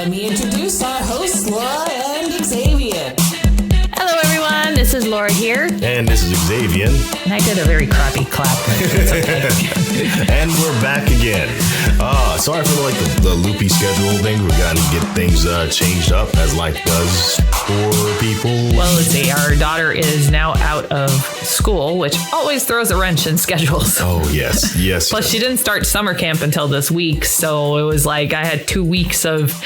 Let me introduce our hosts, Laura and Xavier. Hello, everyone. This is Laura here. And this is Xavier. And I did a very crappy clap. But it's okay. And we're back again. Sorry for the loopy schedule thing. We've got to get things changed up as life does for people. Well, let's see. Our daughter is now out of school, which always throws a wrench in schedules. Oh, yes. Yes. Plus, she didn't start summer camp until this week. So it was like I had 2 weeks of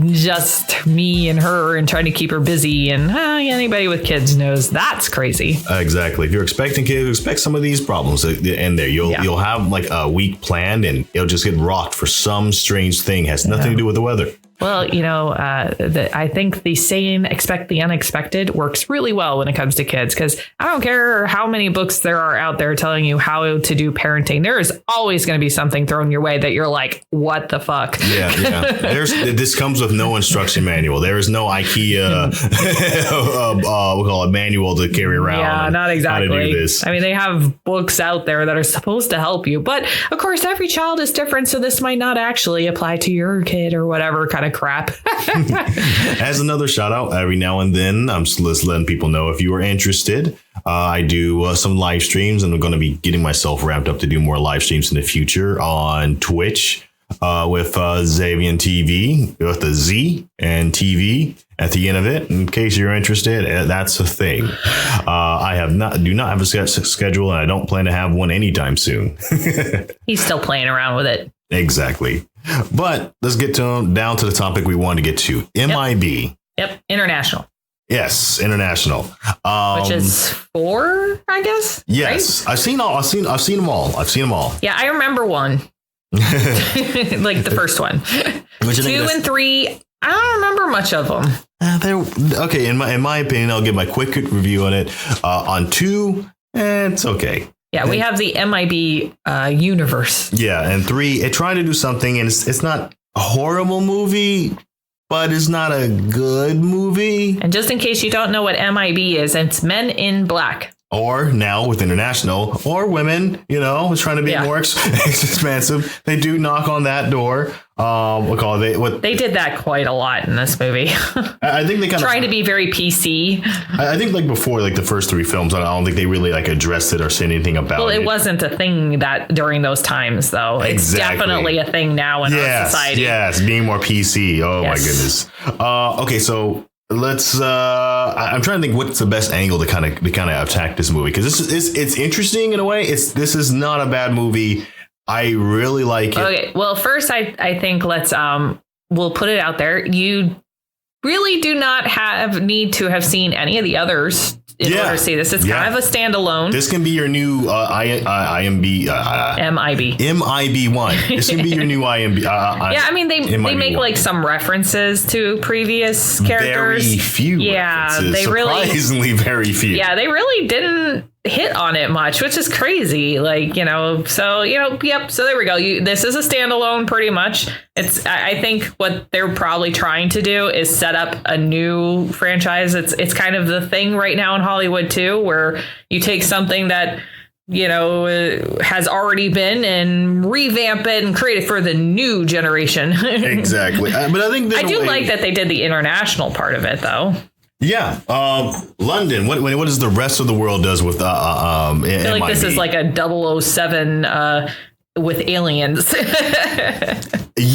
just me and her and trying to keep her busy. And anybody with kids knows that's crazy. Exactly. If you're expecting kids, expect some of these problems in there. You'll have like a week planned and it'll just get rocked for some strange thing. Has nothing to do with the weather. Well, I think the saying expect the unexpected works really well when it comes to kids, because I don't care how many books there are out there telling you how to do parenting. There is always going to be something thrown your way that you're like, what the fuck? Yeah. This comes with no instruction manual. There is no IKEA we'll call it manual to carry around. Yeah, not exactly. How to do this. I mean, they have books out there that are supposed to help you. But of course, every child is different. So this might not actually apply to your kid or whatever kind of crap. As another shout out, every now and then I'm just letting people know if you are interested. I do some live streams, and I'm going to be getting myself ramped up to do more live streams in the future on Twitch with Xavier TV with a Z and TV at the end of it. In case you're interested, that's a thing. I do not have a schedule, and I don't plan to have one anytime soon. He's still playing around with it. Exactly. But let's get down to the topic we wanted to get to. MIB. Yep. International. Yes, international. Which is 4, I guess. Yes, right? I've seen them all. Yeah, I remember one. Like the first one. 2 and 3. I don't remember much of them. Okay. In my opinion, I'll give my quick review on it. On 2, it's okay. Yeah, we have the MIB universe. Yeah, and 3, it tried to do something, and it's not a horrible movie, but it's not a good movie. And just in case you don't know what MIB is, it's Men in Black. Or now with international, or women, trying to be more expansive. They do knock on that door. They did that quite a lot in this movie. I think they kind of trying to be very PC. I think before the first 3 films, I don't think they really addressed it or said anything about it. Well, it wasn't a thing that during those times, though. It's definitely a thing now in our society. Yes, being more PC. Oh my goodness. Okay, so let's. I'm trying to think what's the best angle to kind of attack this movie, because it's interesting in a way. This is not a bad movie. I really like it. Okay, well, first I think let's we'll put it out there. You really do not need to have seen any of the others in order to see this. It's kind of a standalone. This can be your new MIB. MIB1. This can be your new IMB. I mean, they make some references to previous characters. Very few. Yeah, references. They surprisingly very few. Yeah, they really didn't hit on it much, which is crazy. So there we go. This is a standalone pretty much. I think what they're probably trying to do is set up a new franchise. It's kind of the thing right now in Hollywood too, where you take something that has already been and revamp it and create it for the new generation. Exactly. But I think I do like that they did the international part of it though. Yeah. London. What does the rest of the world does with I feel like this is like a 007 with aliens.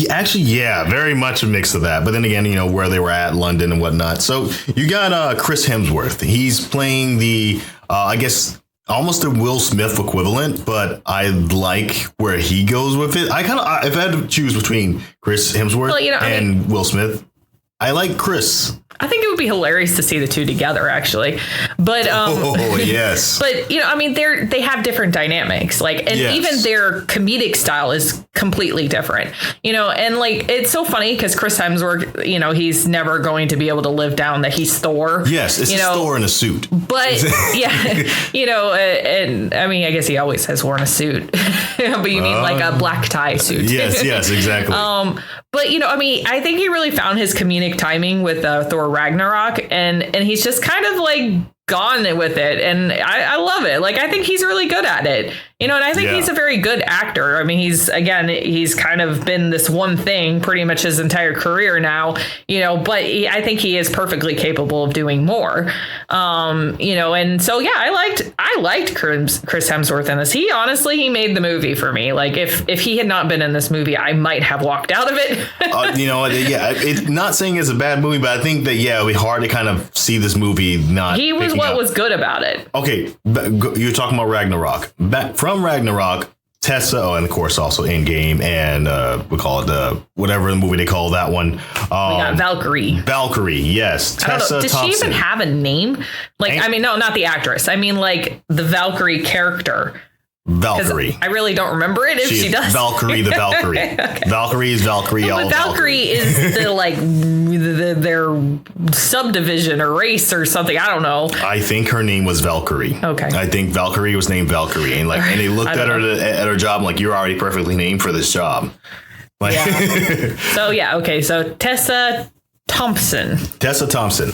Actually, yeah, very much a mix of that. But then again, where they were at, London and whatnot. So you got Chris Hemsworth. He's playing the I guess almost a Will Smith equivalent, but I like where he goes with it. If I had to choose between Chris Hemsworth and Will Smith, I like Chris. I think it would be hilarious to see the two together, actually. But yes. But they have different dynamics, even their comedic style is completely different. And it's so funny because Chris Hemsworth, he's never going to be able to live down that he's Thor. Yes, it's Thor in a suit. But and I mean, I guess he always has worn a suit. But you mean like a black tie suit? Yes, exactly. But I think he really found his comedic timing with Thor Ragnarok, and he's just kind of gone with it, and I love it. I think he's really good at it. You know, and I think he's a very good actor. I mean, he's kind of been this one thing pretty much his entire career now, you know, but I think he is perfectly capable of doing more. You know, and so, yeah, I liked Chris Hemsworth in this. He made the movie for me. Like if he had not been in this movie, I might have walked out of it. You know, it's not saying it's a bad movie, but I think that, it'd be hard to kind of see this movie not. He was what was good about it. Okay. You're talking about Ragnarok. From Ragnarok, Tessa, and of course also Endgame, and we call it whatever the movie they call that one. We got Valkyrie. Valkyrie, yes. Tessa Did Thompson. She even have a name? Like, I mean, no, not the actress. I mean, like the Valkyrie character. Valkyrie. I really don't remember it if she does. Valkyrie the Valkyrie. Okay. Valkyrie is Valkyrie. No, but Valkyrie is the like their subdivision or race or something. I don't know. I think her name was Valkyrie. Okay. I think Valkyrie was named Valkyrie, and and they looked at her job like, you're already perfectly named for this job. Like, So okay. So Tessa Thompson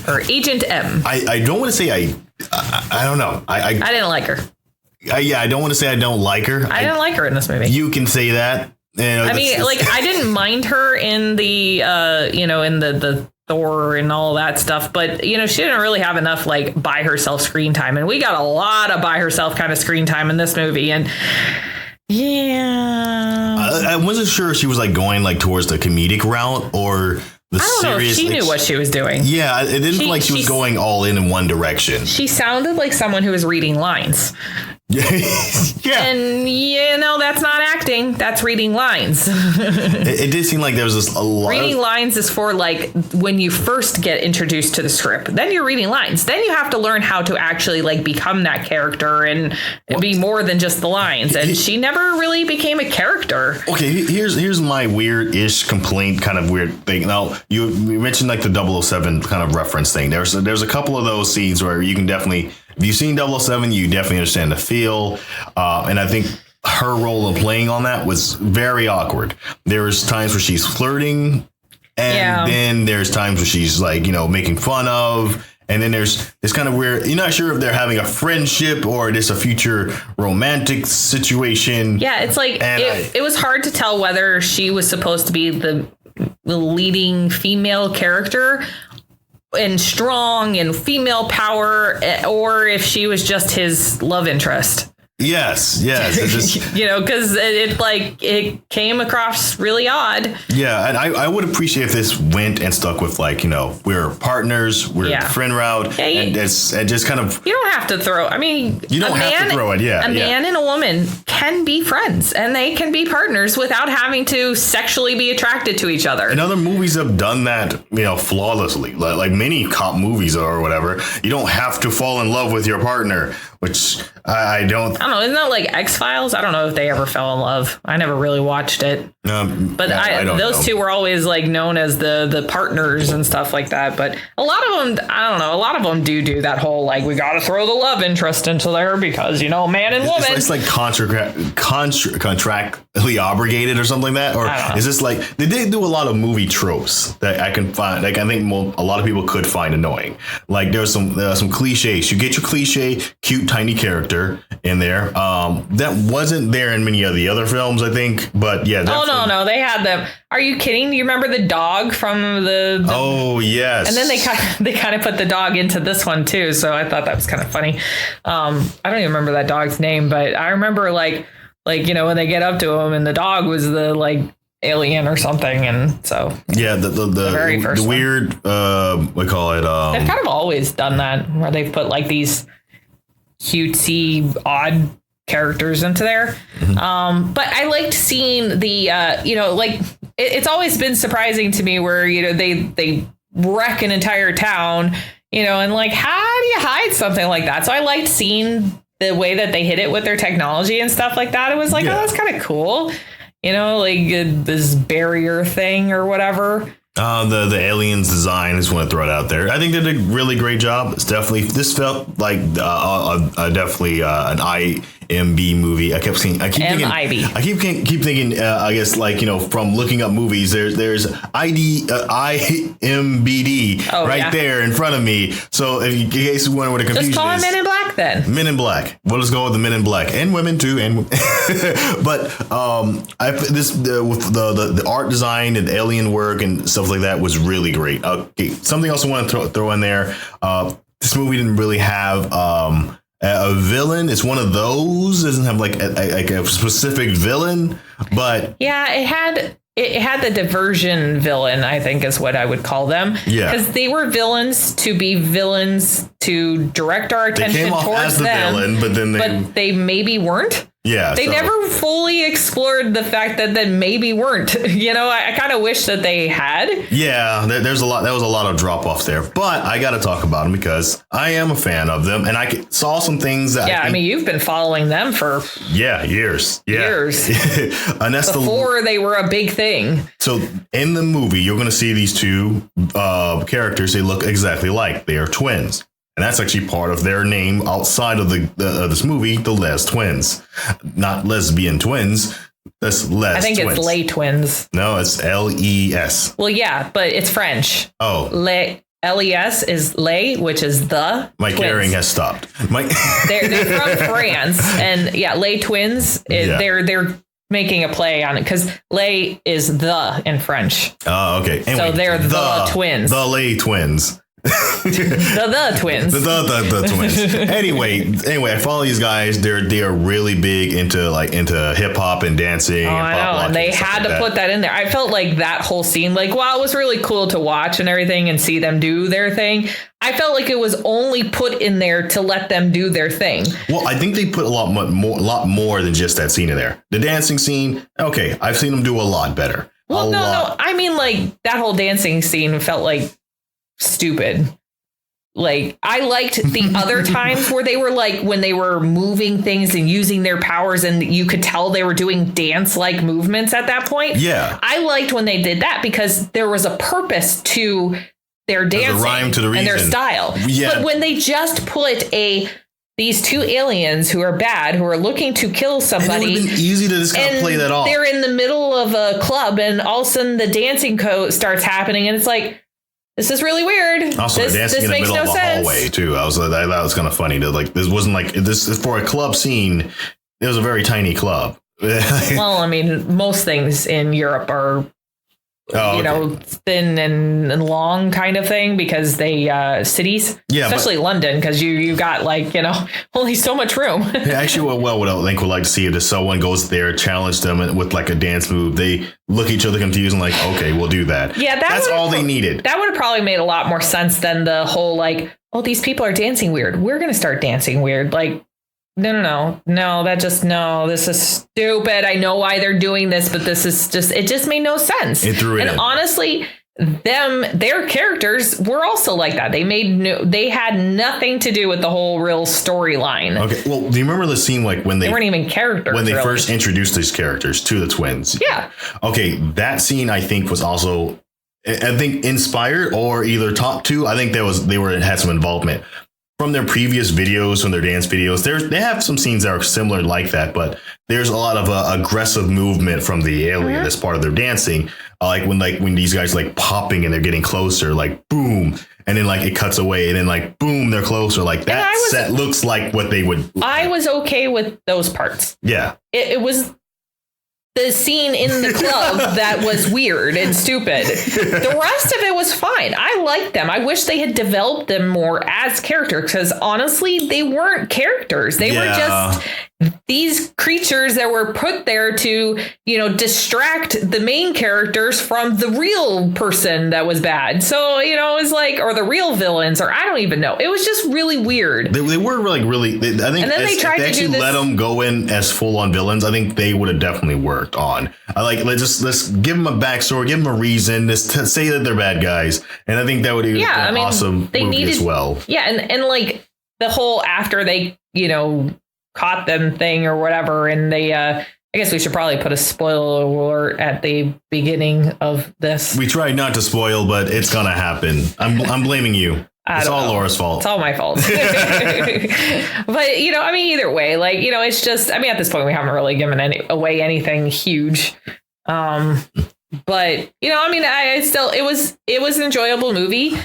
or Agent M. I don't want to say I don't know. I didn't like her. I don't want to say I don't like her. I didn't like her in this movie. You can say that. You know, I mean, like, I didn't mind her in the, in the Thor and all that stuff. But, you know, she didn't really have enough, like, by herself screen time. And we got a lot of by herself kind of screen time in this movie. And I wasn't sure if she was, like, going, like, towards the comedic route or the serious. I don't know if she knew what she was doing. Yeah, it didn't feel like she was going all in one direction. She sounded like someone who was reading lines. Yeah. And, you know, that's not acting. That's reading lines. It did seem like there was a lot. Reading lines is for, like, when you first get introduced to the script. Then you're reading lines. Then you have to learn how to actually, like, become that character and be more than just the lines. And she never really became a character. Okay, here's my weird-ish complaint, kind of weird thing. Now, you mentioned, like, the 007 kind of reference thing. There's a couple of those scenes where you can definitely... If you've seen 007, you definitely understand the feel. And I think her role of playing on that was very awkward. There's times where she's flirting, and then there's times where she's, like, you know, making fun of. And then there's this kind of weird, you're not sure if they're having a friendship or just a future romantic situation. Yeah, it's like it was hard to tell whether she was supposed to be the leading female character and strong and female power, or if she was just his love interest. Yes. Just, you know, because it came across really odd. Yeah, and I would appreciate if this went and stuck with, like, you know, we're partners, we're the friend route, and just kind of. You don't have to throw. I mean, you don't have to throw it. Yeah, a man and a woman can be friends, and they can be partners without having to sexually be attracted to each other. And other movies have done that, you know, flawlessly, like many cop movies or whatever. You don't have to fall in love with your partner, which I don't know. Isn't that like X-Files? I don't know if they ever fell in love. I never really watched it. But those two were always, like, known as the partners and stuff like that. But a lot of them, I don't know. A lot of them do that whole, like, we got to throw the love interest into there because, you know, man and woman. It's like contractually obligated or something like that. Or is this like they did do a lot of movie tropes that I can find? Like, I think a lot of people could find annoying. Like, there's some cliches. You get your cliche cute tiny character in there. That wasn't there in many of the other films, I think. But yeah. No, they had them. Are you kidding? Do you remember the dog from the Oh, yes. And then they kind of put the dog into this one too, so I thought that was kind of funny. I don't even remember that dog's name, but I remember like you know, when they get up to him and the dog was the, like, alien or something, and so the very first weird we call it they've kind of always done that where they've put, like, these cutesy odd characters into there. But I liked seeing the you know, like, it's always been surprising to me where, you know, they wreck an entire town, you know, and, like, how do you hide something like that? So I liked seeing the way that they hit it with their technology and stuff like that. It was like, oh, that's kind of cool, you know, like this barrier thing or whatever. The aliens design, I just want to throw it out there. I think they did a really great job. This felt like definitely an eye MB movie. I keep thinking, MIB. I keep thinking, I guess, like, you know, from looking up movies, there's IMBD there in front of me. So if you, in case you wonder what a confusion is. Just call it Men in Black then. Men in Black. We'll just go with the Men in Black and women too. And but the art design and alien work and stuff like that was really great. Okay, something else I want to throw in there. This movie didn't really have a villain. It's one of those. It doesn't have like a specific villain, but yeah, it had the diversion villain, I think is what I would call them. Yeah, because they were villains to be villains to direct our attention they came off towards as the them, villain, but they maybe weren't. Yeah, they never fully explored the fact that maybe weren't. You know, I kind of wish that they had. Yeah, there's a lot. There was a lot of drop off there, but I got to talk about them because I am a fan of them, and I saw some things that. Yeah, I mean, you've been following them for years. And that's before they were a big thing. So in the movie, you're going to see these two characters. They look exactly alike. They are twins. And that's actually part of their name outside of this movie, the Les Twins. Not lesbian twins. That's Les. I think twins. It's Les Twins. No, it's LES. Well, yeah, but it's French. Oh. LES is Les, which is the My twins. caring has stopped. They're from France. And yeah, Les Twins, they're making a play on it because Les is the in French. Oh, okay. Anyway, so they're the twins. The Les Twins. the twins. The twins. Anyway, I follow these guys. They are really big into hip hop and dancing. I know, and they had to put that in there. I felt like that whole scene, like, while it was really cool to watch and everything and see them do their thing, I felt like it was only put in there to let them do their thing. Well, I think they put a lot more than just that scene in there. The dancing scene, okay, I've seen them do a lot better. Well, no, I mean, like, that whole dancing scene felt like stupid. Like, I liked the other times where they were like, when they were moving things and using their powers and you could tell they were doing dance like movements at that point. Yeah, I liked when they did that because there was a purpose to their dancing, a rhyme to the reason. And their style. Yeah. But when they just put these two aliens who are bad, who are looking to kill somebody. And it would have been easy to just kind of play that off. They're in the middle of a club and all of a sudden the dancing starts happening and it's like, this is really weird. Also, dancing in the middle of a hallway too. I thought that was kind of funny. This wasn't like this for a club scene. It was a very tiny club. Well, I mean, most things in Europe are, thin and long kind of thing because they cities, especially London, because you got only so much room. Actually, what I think would like to see is if someone goes there, challenge them with like a dance move. They look at each other confused and like, okay, we'll do that. Yeah, that's all they needed. That would have probably made a lot more sense than the whole these people are dancing weird. We're going to start dancing weird. Like, no, this is stupid. I know why they're doing this, but it just made no sense. It threw it in. Honestly, their characters were also like that. They had nothing to do with the whole real storyline. Okay. Well, do you remember the scene when they weren't even characters when they first introduced these characters to the twins? Yeah. Okay. That scene I think was also, inspired or either talked to. I think they had some involvement from their previous videos, from their dance videos. They have some scenes that are similar like that, but there's a lot of aggressive movement from the alien as part of their dancing. When these guys popping and they're getting closer, boom, and then it cuts away, and then boom, they're closer. That set looks like what they would. I was okay with those parts. Yeah, it was the scene in the club that was weird and stupid. The rest of it was fine. I liked them. I wish they had developed them more as characters because honestly, they weren't characters. They were just these creatures that were put there to, distract the main characters from the real person that was bad. So, it was or the real villains, or I don't even know. It was just really weird. They were really, I think they tried to actually let them go in as full on villains. I think they would have definitely worked on. Let's give them a backstory, give them a reason, just to say that they're bad guys. And I think that would be an awesome movie as well. Yeah. And the whole after they, caught them thing or whatever. And they, I guess we should probably put a spoiler alert at the beginning of this. We tried not to spoil, but it's going to happen. I'm blaming you. It's all Laura's fault. It's all my fault. But, either way, it's just, at this point, we haven't really given away anything huge. But, I still, it was an enjoyable movie.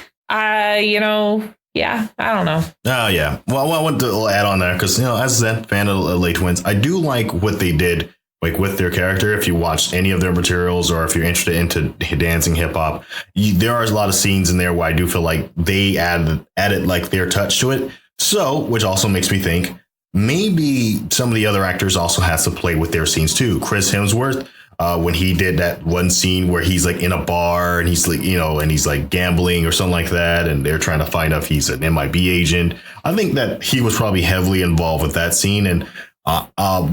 Yeah, I don't know. Oh, yeah. Well, I want to add on there because, as I said, fan of Late Twins, I do like what they did with their character. If you watched any of their materials or if you're interested into dancing hip hop, there are a lot of scenes in there where I do feel like they added their touch to it. So, which also makes me think maybe some of the other actors also has to play with their scenes too. Chris Hemsworth, when he did that one scene where he's in a bar and he's and he's gambling or something like that, and they're trying to find out if he's an MIB agent. I think that he was probably heavily involved with that scene, and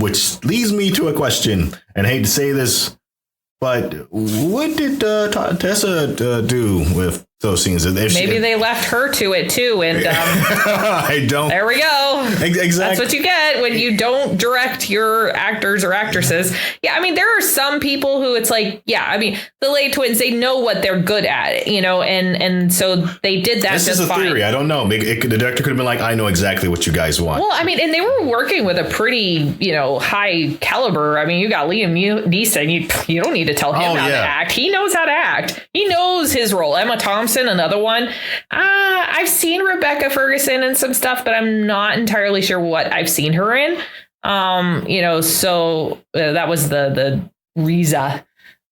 which leads me to a question. And I hate to say this, but what did Tessa do with those scenes? Maybe they left her to it too, and I don't. There we go. Exactly. That's what you get when you don't direct your actors or actresses. Yeah, there are some people who it's the Late Twins, they know what they're good at, and so they did that. This is a theory. I don't know. The director could have been like, I know exactly what you guys want. Well, and they were working with a pretty, high caliber. You got Liam Neeson. You don't need to tell him how to act. He knows how to act. He knows his role. Emma Thompson, another one. I've seen Rebecca Ferguson in some stuff, but I'm not entirely sure what I've seen her in. So that was the Riza.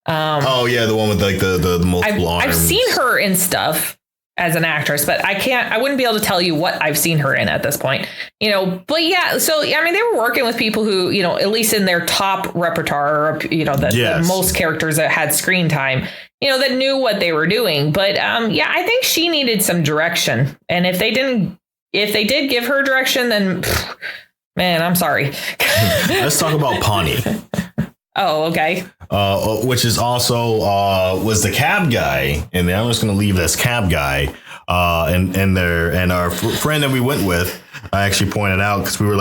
The one with the multiple arms. I've seen her in stuff as an actress, but I wouldn't be able to tell you what I've seen her in at this point, but yeah. So, they were working with people who, at least in their top repertoire, the most characters that had screen time, that knew what they were doing. But, I think she needed some direction. And if they did give her direction, then man, I'm sorry. Let's talk about Pawnee. Oh, okay. Which is also was the cab guy, and I'm just going to leave this cab guy. And our friend that we went with, I actually pointed out because we were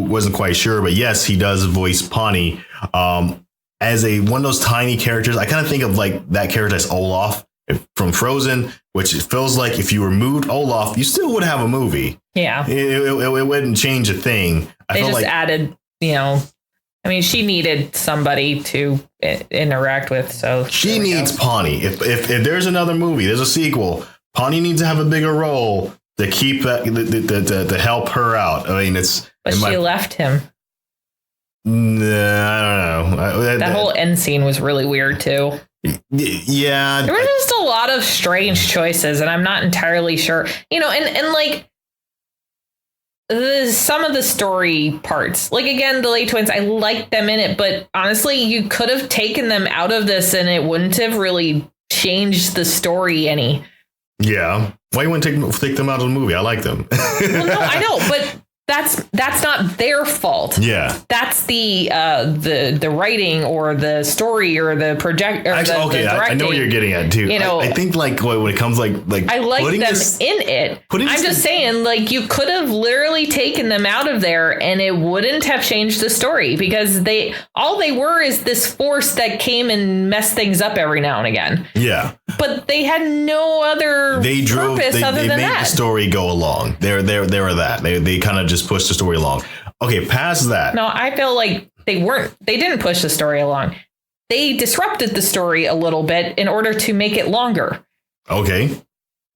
wasn't quite sure, but yes, he does voice Pawnee as one of those tiny characters. I kind of think of that character as Olaf from Frozen, which it feels like if you removed Olaf, you still would have a movie. Yeah, it wouldn't change a thing. They just added, she needed somebody to interact with, so she needs Pawnee. If there's another movie, there's a sequel, Pawnee needs to have a bigger role to keep that to help her out. But she left him. I don't know. That whole end scene was really weird too. Yeah, there were just a lot of strange choices, and I'm not entirely sure. Some of the story parts, again, the Late Twins, I liked them in it, but honestly, you could have taken them out of this and it wouldn't have really changed the story any. Yeah. Why you wouldn't take them out of the movie? I like them. Well, no, I know, but that's not their fault. Yeah. That's the writing or the story or the project. Or actually, the directing. I know what you're getting at too. I think when it comes I like them in it. I'm just saying, you could have literally taken them out of there and it wouldn't have changed the story, because all they were is this force that came and messed things up every now and again. Yeah. But they had no other purpose other than that. They made the story go along. They were that. They kind of just pushed the story along. Okay, past that. No, I feel like they didn't push the story along. They disrupted the story a little bit in order to make it longer. Okay.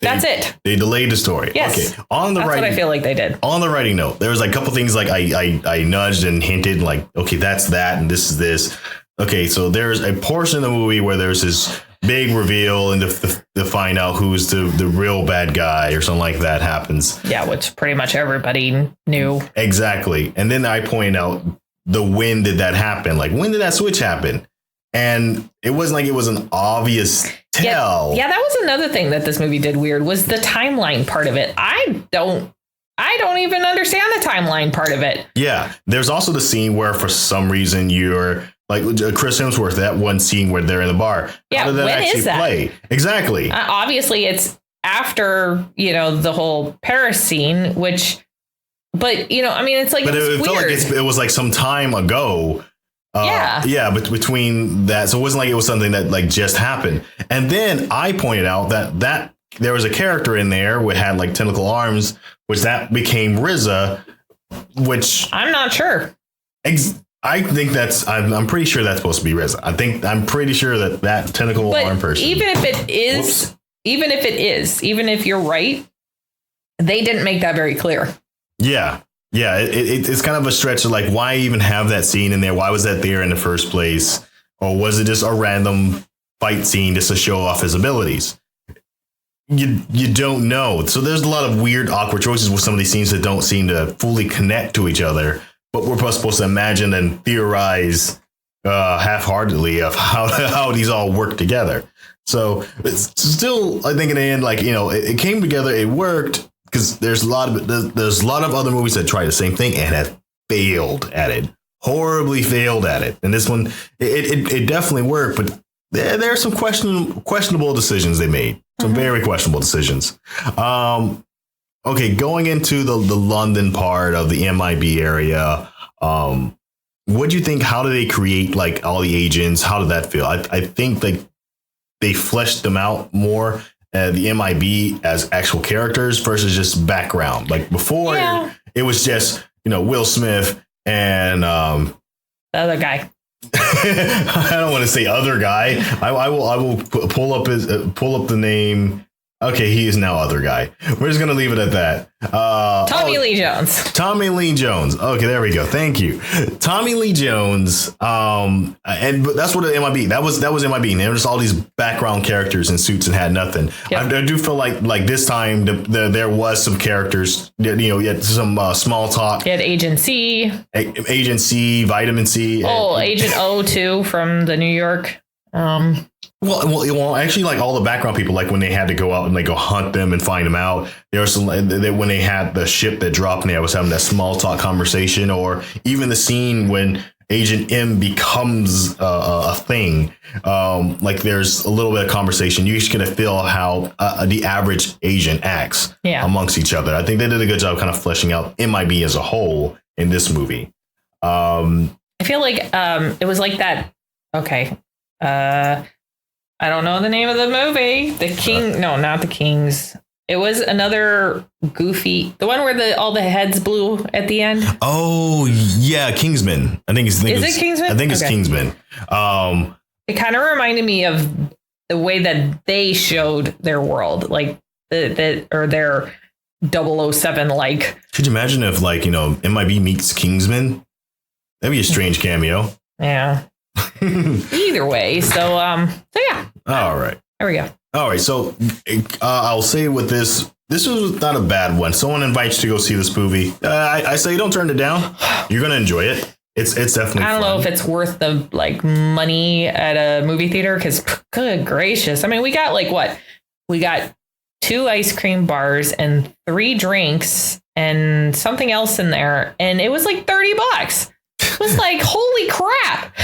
That's it. They delayed the story. Yes. Okay. That's what I feel like they did. On the writing note, there was a couple things I nudged and hinted okay, that's that and this is this. Okay, so there's a portion of the movie where there's this big reveal and to find out who's the real bad guy or something like that happens. Yeah, which pretty much everybody knew. Exactly. And then I point out when did that happen? When did that switch happen? And it wasn't it was an obvious tell. Yeah, that was another thing that this movie did weird, was the timeline part of it. I don't even understand the timeline part of it. Yeah. There's also the scene where for some reason you're Chris Hemsworth, that one scene where they're in the bar. Yeah, how did that when actually is that? Play? Exactly. Obviously, it's after, the whole Paris scene, but, it's but it weird. felt like it was some time ago. Yeah. But between that. So it wasn't it was something that just happened. And then I pointed out that there was a character in there which had like tentacle arms, which that became RZA, which I'm not sure. I think I'm pretty sure that's supposed to be RZA. I'm pretty sure that tentacle arm person. Even if it is, even if you're right, they didn't make that very clear. Yeah. Yeah. It's kind of a stretch of like, why even have that scene in there? Why was that there in the first place? Or was it just a random fight scene just to show off his abilities? You don't know. So there's a lot of weird, awkward choices with some of these scenes that don't seem to fully connect to each other. But we're supposed to imagine and theorize half-heartedly of how these all work together. So it's still, I think in the end, like, you know, it came together. It worked because there's a lot of other movies that try the same thing and have failed at it, horribly failed at it. And this one, it definitely worked. But there are some questionable decisions they made. Some very questionable decisions. Okay, going into the London part of the MIB area, what do you think? How do they create like all the agents? How did that feel? I think like they fleshed them out more, the MIB as actual characters versus just background. Like before, it was just, you know, Will Smith and the other guy. I don't want to say other guy. I will pull up the name. Okay, he is now other guy. We're just gonna leave it at that. Tommy Lee Jones. Tommy Lee Jones. Okay, there we go. Thank you, Tommy Lee Jones. But that's what the MIB. That was MIB. And there was just all these background characters in suits and had nothing. Yep. I do feel like this time there was some characters. You know, you had some small talk. You had Agent C, Vitamin C. Agent O too from the New York. Well, actually, like all the background people, like when they had to go out and like go hunt them and find them out, there was some when they had the ship that dropped and they was having that small talk conversation, or even the scene when Agent M becomes a thing. Like there's a little bit of conversation. You just gonna feel how the average agent acts amongst each other. I think they did a good job kind of fleshing out MIB as a whole in this movie. I feel like it was like that. Okay. I don't know the name of the movie. No, not the Kings. It was another goofy, the one where all the heads blew at the end. Oh yeah, Kingsman. I think it's Kingsman? I think it's Kingsman. It kind of reminded me of the way that they showed their world, like their 007 like. Could you imagine if like, you know, MIB meets Kingsman? That'd be a strange cameo. Yeah. Either way, so yeah. All right. There we go. All right. So I'll say with this was not a bad one. Someone invites you to go see this movie. I say don't turn it down. You're gonna enjoy it. It's definitely. I don't know if it's worth the like money at a movie theater because good gracious. I mean, we got like what? We got 2 ice cream bars and 3 drinks and something else in there, and it was like $30. It was like, holy crap.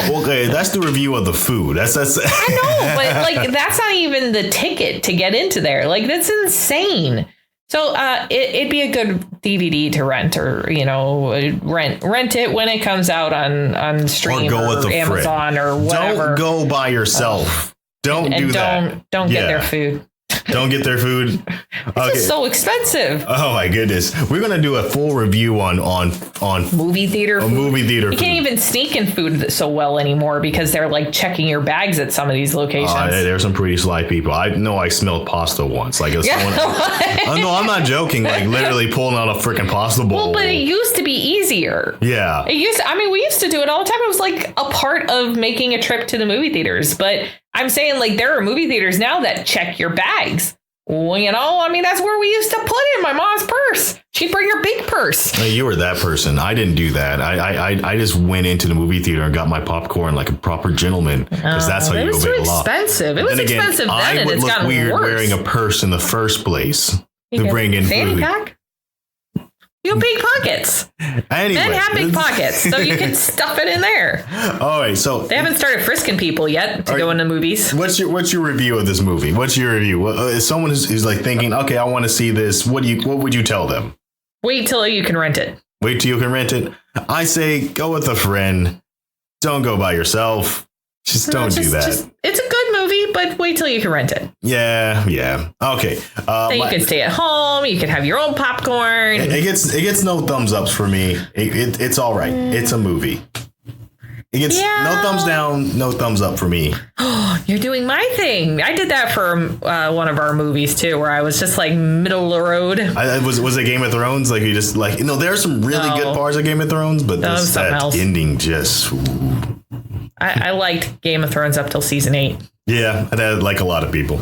Okay, that's the review of the food. That's I know, but like that's not even the ticket to get into there. Like that's insane. So it'd be a good DVD to rent, or you know, rent it when it comes out on stream or Amazon or whatever. Don't go by yourself. Don't do that. Don't get their food. Don't get their food. This is so expensive. Oh my goodness. We're going to do a full review on movie theater food. Movie theater food. You can't even sneak in food so well anymore because they're like checking your bags at some of these locations. There's some pretty sly people. I know I smelled pasta once. Like no, I'm not joking. Like literally pulling out a freaking pasta bowl. Well, but it used to be easier. Yeah. We used to do it all the time. It was like a part of making a trip to the movie theaters. But I'm saying like there are movie theaters now that check your bags. Well, you know, I mean, that's where we used to put in my mom's purse. She'd bring her big purse. Hey, you were that person. I didn't do that. I just went into the movie theater and got my popcorn like a proper gentleman, because that's how you obey the law. It was expensive then, and it's gotten weird worse. Wearing a purse in the first place to bring in fanny food. Pack? You have big pockets. Anyway, Men have big pockets, so you can stuff it in there. All right, so they haven't started frisking people yet to go into movies. What's your review of this movie? What's your review? If someone is like thinking, okay, I want to see this, what would you tell them? Wait till you can rent it. Wait till you can rent it. I say go with a friend. Don't go by yourself. Just don't do that. It's a good movie, but wait till you can rent it. Yeah. Okay. Then you can stay at home. You can have your own popcorn. It gets no thumbs ups for me. It's all right. It's a movie. It gets no thumbs down, no thumbs up for me. Oh, you're doing my thing. I did that for one of our movies too, where I was just like middle of the road. Was it Game of Thrones? Like you just like there are some really good parts of Game of Thrones, but that ending just. I liked Game of Thrones up till season 8. Yeah, that like a lot of people.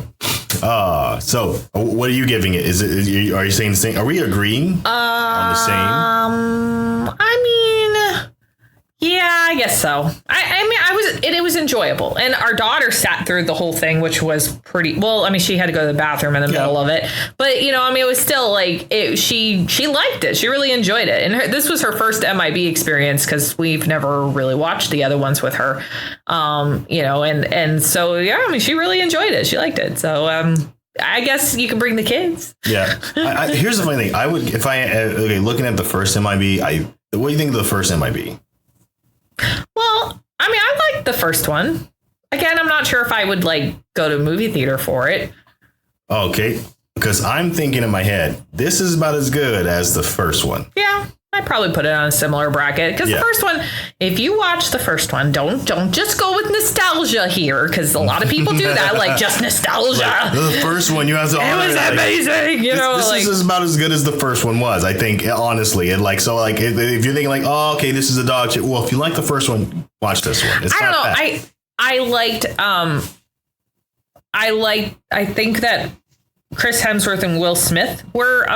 So what are you giving it? Are you saying the same? Are we agreeing on the same? I mean, yeah, I guess so. It was enjoyable, and our daughter sat through the whole thing, which was pretty. Well, I mean, she had to go to the bathroom in the middle of it, but it was still like she liked it. She really enjoyed it, and this was her first MIB experience because we've never really watched the other ones with her. And so I mean, she really enjoyed it. She liked it. So I guess you can bring the kids. Yeah. Here's the funny thing. I would looking at the first MIB. What do you think of the first MIB? Well, I mean, I liked the first one. Again, I'm not sure if I would go to a movie theater for it. Okay, because I'm thinking in my head, this is about as good as the first one. Yeah, I'd probably put it on a similar bracket because the first one, if you watch the first one, don't just go with nostalgia here because a lot of people do that, like just nostalgia. Like, the first one, you have to. It was amazing, This is about as good as the first one was, I think, honestly. And if you're thinking this is a dog shit. Well, if you like the first one, watch this one. It's I don't know. I think that Chris Hemsworth and Will Smith were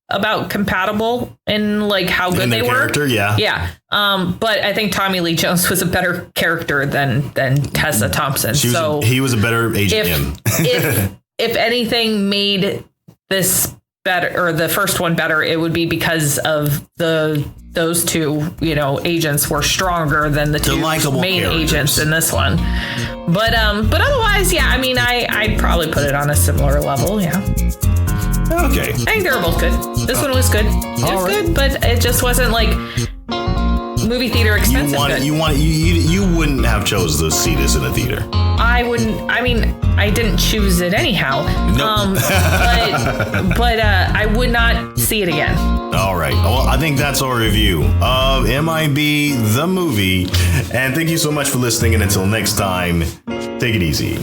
about compatible in how good they were. Yeah. But I think Tommy Lee Jones was a better character than Tessa Thompson. He was a better agent. If anything made this better or the first one better, it would be because of those two agents were stronger than the two main agents in this one. But otherwise, yeah, I mean, I'd probably put it on a similar level. Yeah. Okay. I think they were both good. This one was good. It was good, but it just wasn't movie theater expensive. You wouldn't have chose to see this in a theater. I wouldn't. I mean, I didn't choose it anyhow. Nope. But I would not see it again. All right. Well, I think that's our review of MIB the movie. And thank you so much for listening. And until next time, take it easy.